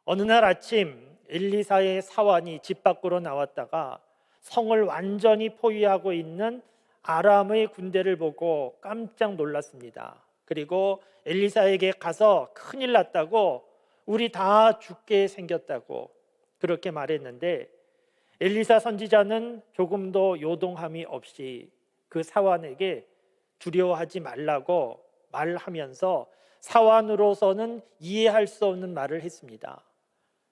어느 날 아침 엘리사의 사환이 집 밖으로 나왔다가 성을 완전히 포위하고 있는 아람의 군대를 보고 깜짝 놀랐습니다. 그리고 엘리사에게 가서 큰일 났다고, 우리 다 죽게 생겼다고 그렇게 말했는데, 엘리사 선지자는 조금도 요동함이 없이 그 사환에게 두려워하지 말라고 말하면서 사환으로서는 이해할 수 없는 말을 했습니다.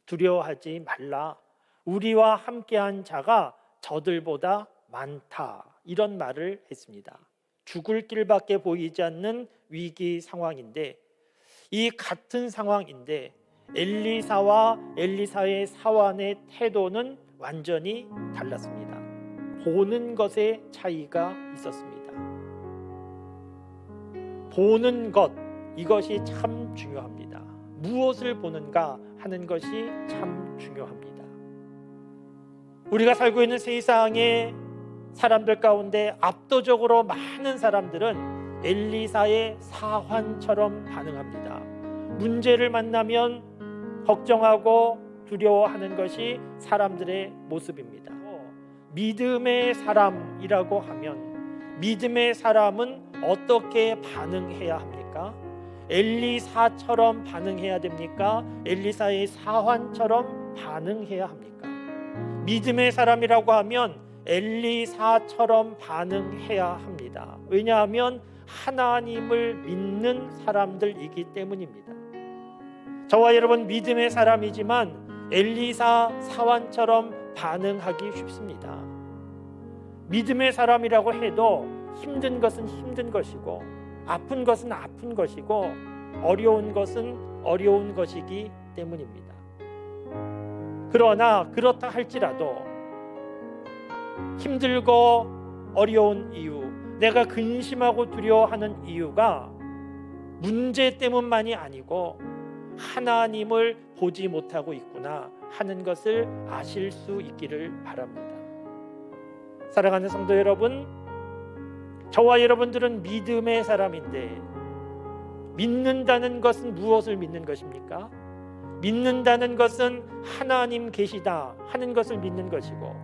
두려워하지 말라. 우리와 함께한 자가 저들보다 많다. 이런 말을 했습니다. 죽을 길밖에 보이지 않는 위기 상황인데, 이 같은 상황인데 엘리사와 엘리사의 사환의 태도는 완전히 달랐습니다. 보는 것에 차이가 있었습니다. 보는 것, 이것이 참 중요합니다. 무엇을 보는가 하는 것이 참 중요합니다. 우리가 살고 있는 세상의 사람들 가운데 압도적으로 많은 사람들은 엘리사의 사환처럼 반응합니다. 문제를 만나면 걱정하고 두려워하는 것이 사람들의 모습입니다. 믿음의 사람이라고 하면 믿음의 사람은 어떻게 반응해야 합니까? 엘리사처럼 반응해야 됩니까? 엘리사의 사환처럼 반응해야 합니까? 믿음의 사람이라고 하면 엘리사처럼 반응해야 합니다. 왜냐하면 하나님을 믿는 사람들이기 때문입니다. 저와 여러분 믿음의 사람이지만 엘리사 사환처럼 반응하기 쉽습니다. 믿음의 사람이라고 해도 힘든 것은 힘든 것이고, 아픈 것은 아픈 것이고, 어려운 것은 어려운 것이기 때문입니다. 그러나 그렇다 할지라도 힘들고 어려운 이유, 내가 근심하고 두려워하는 이유가 문제 때문만이 아니고 하나님을 보지 못하고 있구나 하는 것을 아실 수 있기를 바랍니다. 사랑하는 성도 여러분, 저와 여러분들은 믿음의 사람인데, 믿는다는 것은 무엇을 믿는 것입니까? 믿는다는 것은 하나님 계시다 하는 것을 믿는 것이고,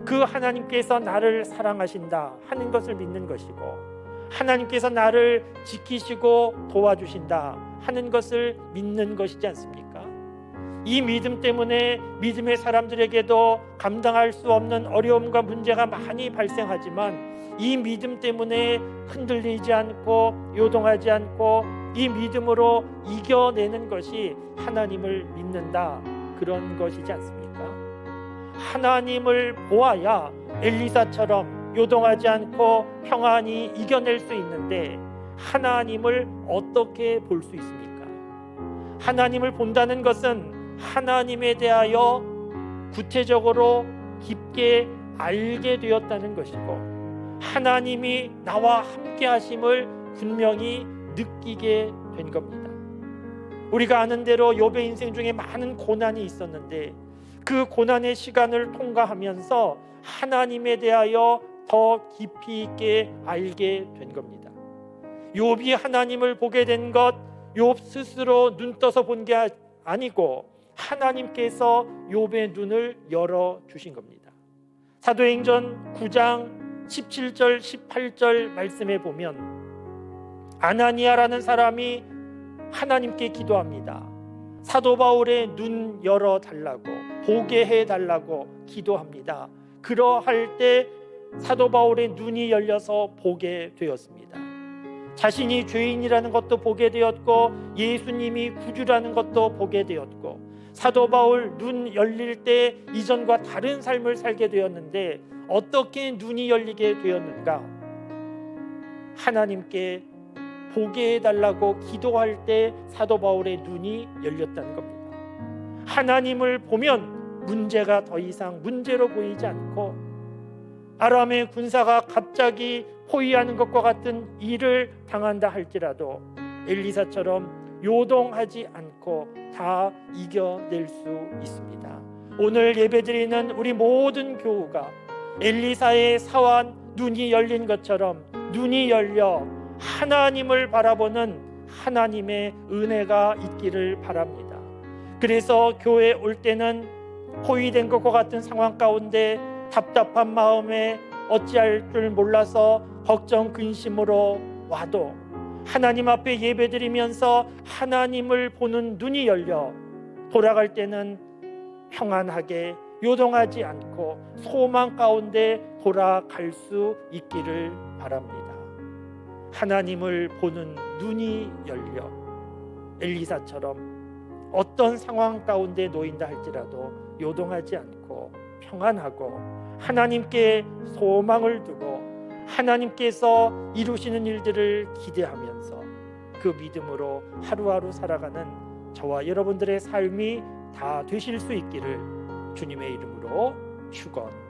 그 하나님께서 나를 사랑하신다 하는 것을 믿는 것이고, 하나님께서 나를 지키시고 도와주신다 하는 것을 믿는 것이지 않습니까? 이 믿음 때문에 믿음의 사람들에게도 감당할 수 없는 어려움과 문제가 많이 발생하지만, 이 믿음 때문에 흔들리지 않고 요동하지 않고 이 믿음으로 이겨내는 것이 하나님을 믿는다, 그런 것이지 않습니까? 하나님을 보아야 엘리사처럼 요동하지 않고 평안히 이겨낼 수 있는데, 하나님을 어떻게 볼 수 있습니까? 하나님을 본다는 것은 하나님에 대하여 구체적으로 깊게 알게 되었다는 것이고, 하나님이 나와 함께 하심을 분명히 느끼게 된 겁니다. 우리가 아는 대로 욥의 인생 중에 많은 고난이 있었는데, 그 고난의 시간을 통과하면서 하나님에 대하여 더 깊이 있게 알게 된 겁니다. 욥이 하나님을 보게 된 것, 욥 스스로 눈 떠서 본 게 아니고 하나님께서 욥의 눈을 열어주신 겁니다. 사도행전 9장 17절 18절 말씀에 보면 아나니아라는 사람이 하나님께 기도합니다. 사도 바울의 눈 열어달라고, 보게 해달라고 기도합니다. 그러할 때 사도 바울의 눈이 열려서 보게 되었습니다. 자신이 죄인이라는 것도 보게 되었고, 예수님이 구주라는 것도 보게 되었고, 사도 바울 눈 열릴 때 이전과 다른 삶을 살게 되었는데, 어떻게 눈이 열리게 되었는가? 하나님께 보게 해달라고 기도할 때 사도 바울의 눈이 열렸다는 겁니다. 하나님을 보면 문제가 더 이상 문제로 보이지 않고, 아람의 군사가 갑자기 포위하는 것과 같은 일을 당한다 할지라도 엘리사처럼 요동하지 않고 다 이겨낼 수 있습니다. 오늘 예배드리는 우리 모든 교우가 엘리사의 사환 눈이 열린 것처럼 눈이 열려 하나님을 바라보는 하나님의 은혜가 있기를 바랍니다. 그래서 교회에 올 때는 포위된 것과 같은 상황 가운데 답답한 마음에 어찌할 줄 몰라서 걱정 근심으로 와도 하나님 앞에 예배드리면서 하나님을 보는 눈이 열려 돌아갈 때는 평안하게 요동하지 않고 소망 가운데 돌아갈 수 있기를 바랍니다. 하나님을 보는 눈이 열려 엘리사처럼 어떤 상황 가운데 놓인다 할지라도 요동하지 않고 평안하고 하나님께 소망을 두고 하나님께서 이루시는 일들을 기대하면서 그 믿음으로 하루하루 살아가는 저와 여러분들의 삶이 다 되실 수 있기를 주님의 이름으로 축원합니다.